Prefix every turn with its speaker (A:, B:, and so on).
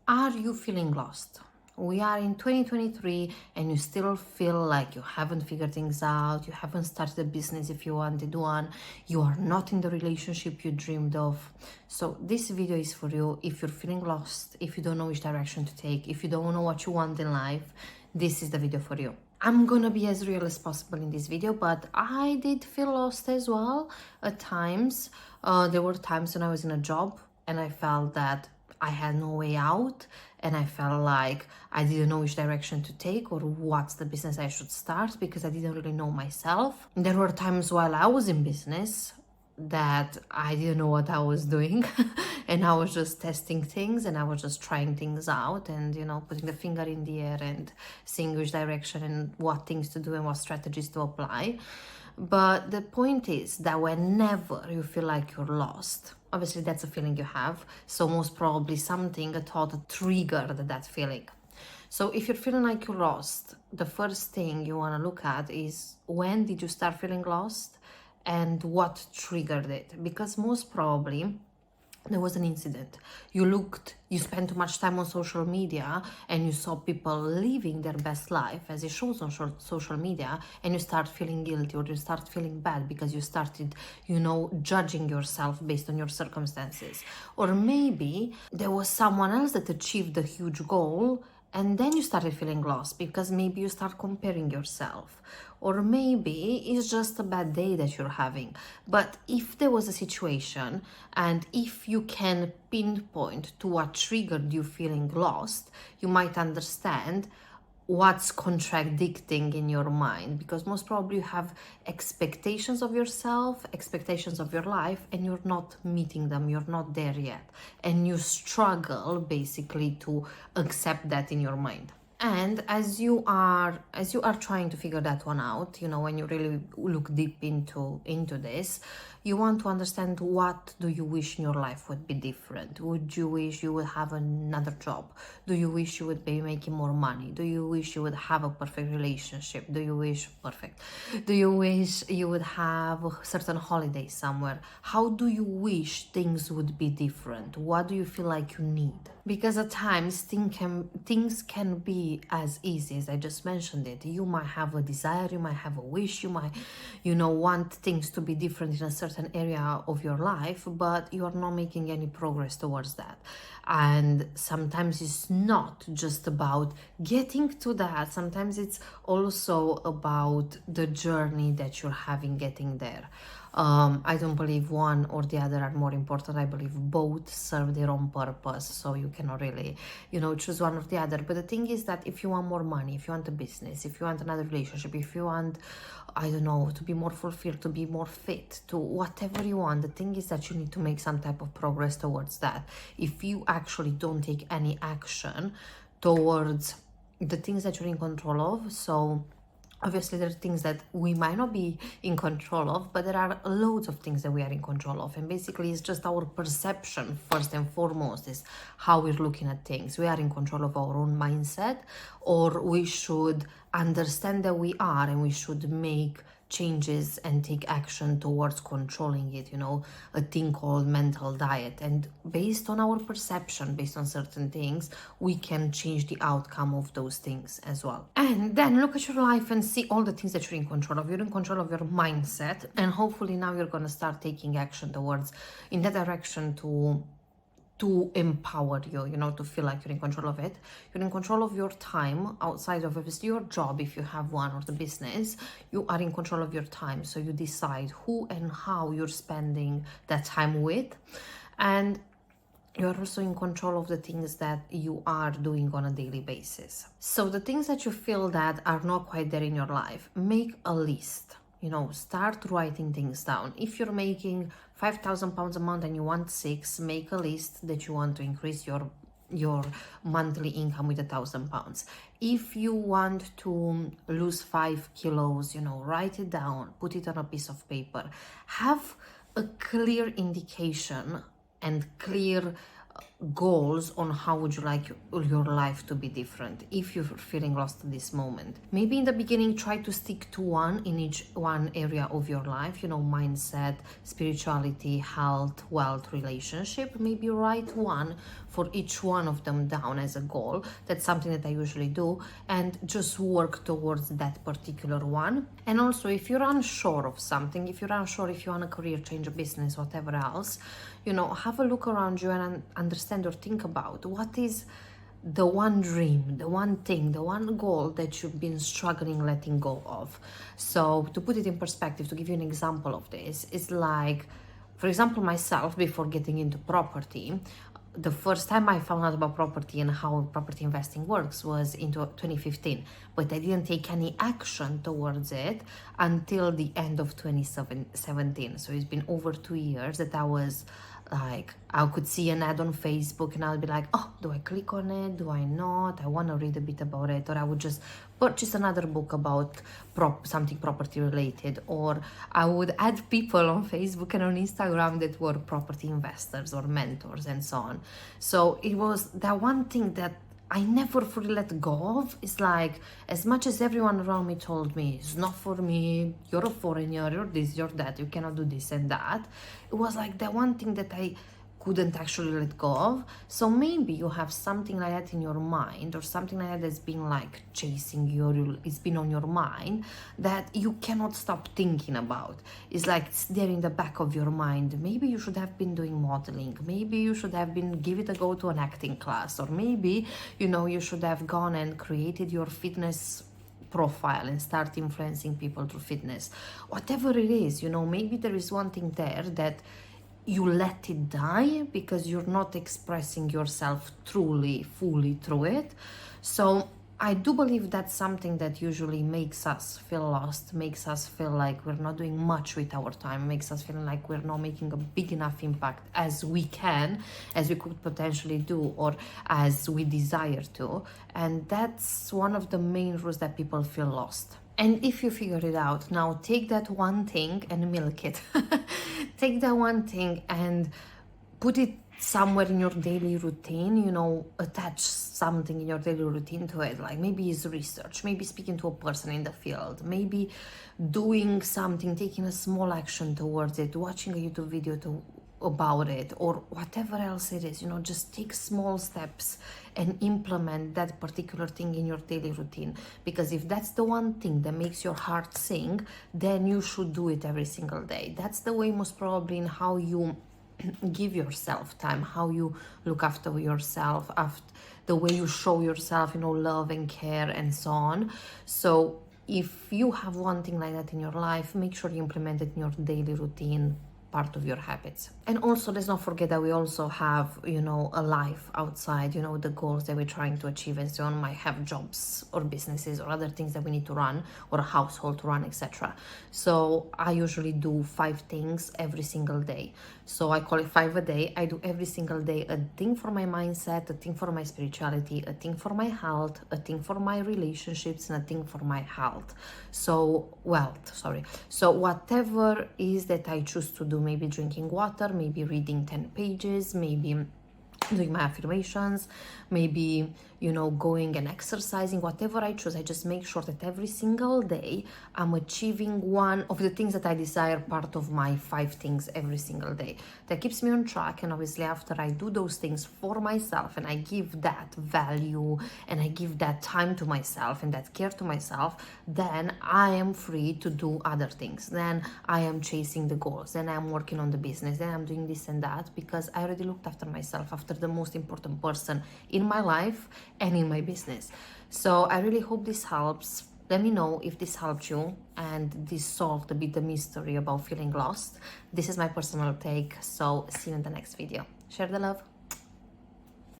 A: Are you feeling lost? We are in 2023 and you still feel like you haven't figured things out, you haven't started a business if you wanted one, you are not in the relationship you dreamed of. So this video is for you if you're feeling lost, if you don't know which direction to take, if you don't know what you want in life, this is the video for you. I'm gonna be as real as possible in this video, but I did feel lost as well at times. There were times when I was in a job and I felt that I had no way out, and I felt like I didn't know which direction to take or what's the business I should start because I didn't really know myself. There were times while I was in business that I didn't know what I was doing and I was just testing things and I was just trying things out and putting the finger in the air and seeing which direction and what things to do and what strategies to apply. But the point is that whenever you feel like you're lost, obviously that's a feeling you have, so most probably something, a thought triggered that feeling. So if you're feeling like you're lost, the first thing you want to look at is when did you start feeling lost and what triggered it, because most probably there was an incident. You spent too much time on social media and you saw people living their best life as it shows on social media, and you start feeling guilty or you start feeling bad because you started, judging yourself based on your circumstances. Or maybe there was someone else that achieved a huge goal and then you started feeling lost because maybe you start comparing yourself, or maybe it's just a bad day that you're having. But if there was a situation and if you can pinpoint to what triggered you feeling lost, you might understand what's contradicting in your mind, because most probably you have expectations of yourself, expectations of your life, and you're not meeting them, you're not there yet, and you struggle basically to accept that in your mind. And as you are trying to figure that one out, when you really look deep into this, you want to understand, what do you wish in your life would be different? Would you wish you would have another job? Do you wish you would be making more money? Do you wish you would have a perfect relationship? Do you wish you would have a certain holiday somewhere? How do you wish things would be different? What do you feel like you need? Because at times things can be as easy as I just mentioned it. You might have a desire, you might have a wish, you might want things to be different in a certain area of your life, but you are not making any progress towards that. And sometimes it's not just about getting to that, sometimes it's also about the journey that you're having getting there. I don't believe one or the other are more important. I believe both serve their own purpose, so you cannot really, choose one or the other. But the thing is that if you want more money, if you want a business, if you want another relationship, if you want, I don't know, to be more fulfilled, to be more fit, to whatever you want, the thing is that you need to make some type of progress towards that. If you actually don't take any action towards the things that you're in control of, so obviously there are things that we might not be in control of, but there are loads of things that we are in control of, and basically it's just our perception first and foremost is how we're looking at things. We are in control of our own mindset, or we should understand that we are, and we should make changes and take action towards controlling it, a thing called mental diet. And based on our perception, based on certain things, we can change the outcome of those things as well. And then look at your life and see all the things that you're in control of. You're in control of your mindset, and hopefully now you're going to start taking action towards in that direction to empower you, to feel like you're in control of it. You're in control of your time outside of obviously your job, if you have one, or the business. You are in control of your time, so you decide who and how you're spending that time with, and you're also in control of the things that you are doing on a daily basis. So the things that you feel that are not quite there in your life, make a list. Start writing things down. If you're making £5,000 a month and you want 6, make a list that you want to increase your monthly income with £1,000. If you want to lose 5 kilos, write it down, put it on a piece of paper. Have a clear indication and clear goals on how would you like your life to be different if you're feeling lost at this moment. Maybe in the beginning try to stick to one in each one area of your life, you know, mindset, spirituality, health, wealth, relationship. Maybe write one for each one of them down as a goal. That's something that I usually do, and just work towards that particular one. And also, if you're unsure of something, if you're unsure if you want a career change, a business, whatever else, you know, have a look around you and understand or think about what is the one dream, the one thing, the one goal that you've been struggling letting go of. So to put it in perspective, to give you an example of this, it's like, for example, myself, before getting into property, the first time I found out about property and how property investing works was into 2015, but I didn't take any action towards it until the end of 2017. So it's been over 2 years that I was like, I could see an ad on Facebook and I'll be like, oh, do I click on it? Do I not? I want to read a bit about it. Or I would just purchase another book about something property related. Or I would add people on Facebook and on Instagram that were property investors or mentors and so on. So it was that one thing that I never fully let go of. It's like, as much as everyone around me told me, it's not for me, you're a foreigner, you're this, you're that, you cannot do this and that, it was like the one thing that I couldn't actually let go of. So maybe you have something like that in your mind, or something like that that's been like chasing you, or it's been on your mind that you cannot stop thinking about. It's like it's there in the back of your mind. Maybe you should have been doing modeling, maybe you should have been give it a go to an acting class, or maybe, you know, you should have gone and created your fitness profile and start influencing people through fitness. Whatever it is, you know, maybe there is one thing there that you let it die because you're not expressing yourself truly, fully through it. So I do believe that's something that usually makes us feel lost, makes us feel like we're not doing much with our time, makes us feel like we're not making a big enough impact as we can, as we could potentially do, or as we desire to. And that's one of the main reasons that people feel lost. And if you figure it out, now take that one thing and milk it. Take that one thing and put it somewhere in your daily routine, you know, attach something in your daily routine to it. Like maybe it's research, maybe speaking to a person in the field, maybe doing something, taking a small action towards it, watching a YouTube video about it, or whatever else it is. You know, just take small steps and implement that particular thing in your daily routine, because if that's the one thing that makes your heart sing, then you should do it every single day. That's the way, most probably, in how you give yourself time, how you look after yourself, after the way you show yourself, you know, love and care and so on. So if you have one thing like that in your life, make sure you implement it in your daily routine, part of your habits. And also, let's not forget that we also have, you know, a life outside, you know, the goals that we're trying to achieve and so on. Might have jobs or businesses or other things that we need to run, or a household to run, etc. So I usually do 5 things every single day. So I call it 5 a day. I do every single day a thing for my mindset, a thing for my spirituality, a thing for my health, a thing for my relationships, and a thing for my health. So whatever is that I choose to do, maybe drinking water, maybe reading 10 pages, maybe doing my affirmations, maybe, you know, going and exercising, whatever I choose, I just make sure that every single day I'm achieving one of the things that I desire, part of my 5 things every single day. That keeps me on track. And obviously, after I do those things for myself and I give that value and I give that time to myself and that care to myself, then I am free to do other things. Then I am chasing the goals, then I'm working on the business, then I'm doing this and that, because I already looked after myself, after the most important person in my life and in my business. So I really hope this helps. Let me know if this helped you and this solved a bit the mystery about feeling lost. This is my personal take. So see you in the next video. Share the love.